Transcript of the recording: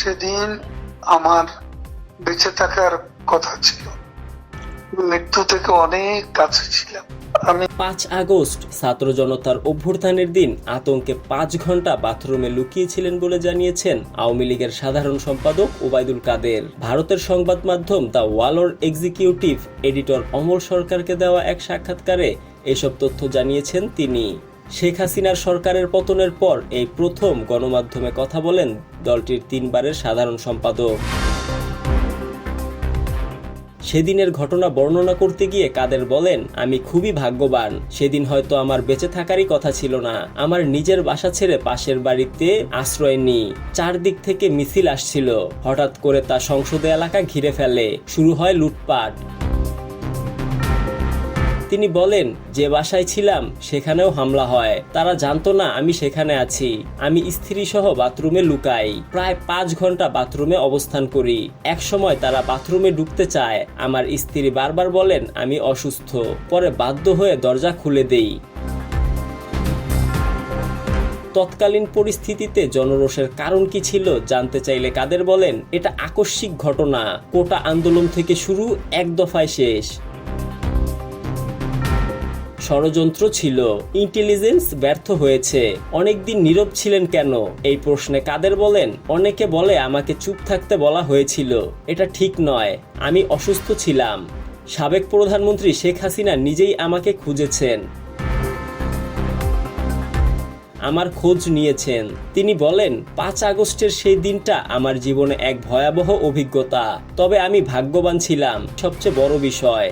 সেদিন আমার বেঁচে থাকার কথা ছিল, মৃত্যু থেকে অনেক কাছে ছিলাম। 5 আগস্ট ছাত্র জনতার অভ্যুত্থানের দিন আতঙ্কে 5 ঘন্টা বাথরুমে লুকিয়েছিলেন বলে জানিয়েছেন আওয়ামী লীগের সাধারণ সম্পাদক ওবায়দুল কাদের। ভারতের সংবাদ মাধ্যম দ্য ওয়ালর এক্সিকিউটিভ এডিটর অমল সরকারকে দেওয়া এক সাক্ষাৎকারে এসব তথ্য জানিয়েছেন তিনি। শেখ হাসিনার সরকারের পতনের পর এই প্রথম গণমাধ্যমে কথা বলেন দলটির 3 বারের সাধারণ সম্পাদক। সেদিনের ঘটনা বর্ণনা করতে গিয়ে কাদের বলেন, আমি খুবই ভাগ্যবান। সেদিন হয়তো আমার বেঁচে থাকারই কথা ছিল না। আমার নিজের বাসা ছেড়ে পাশের বাড়িতে আশ্রয় নিই। চারদিক থেকে মিছিল আসছিল। হঠাৎ করে তা সংসদে এলাকা ঘিরে ফেলে। শুরু হয় লুটপাট। তিনি বলেন, যে বাসায় ছিলাম সেখানেও হামলা হয়। তারা জানতো না আমি সেখানে আছি। আমি স্ত্রী সহ বাথরুমে লুকাই। প্রায় 5 ঘন্টা বাথরুমে অবস্থান করি। এক সময় তারা বাথরুমে ঢুকতে চায়। আমার স্ত্রী বারবার বলেন আমি অসুস্থ। পরে বাধ্য হয়ে দরজা খুলে দেই। তৎকালীন পরিস্থিতিতে জনরোষের কারণ কি ছিল জানতে চাইলে কাদের বলেন, এটা আকস্মিক ঘটনা। কোটা আন্দোলন থেকে শুরু, এক দফায় শেষ। ষড়যন্ত্র ছিল, ইন্টেলিজেন্স ব্যর্থ হয়েছে। অনেকদিন নীরব ছিলেন কেন? এই প্রশ্নে কাদের বলেন, অনেকে বলে আমাকে চুপ থাকতে বলা হয়েছিল। এটা ঠিক নয়। আমি অসুস্থ ছিলাম। সাবেক প্রধানমন্ত্রী শেখ হাসিনা নিজেই আমাকে খুঁজেছেন, আমার খোঁজ নিয়েছেন। তিনি বলেন, 5 আগস্টের সেই দিনটা আমার জীবনে এক ভয়াবহ অভিজ্ঞতা। তবে আমি ভাগ্যবান ছিলাম, সবচেয়ে বড় বিষয়।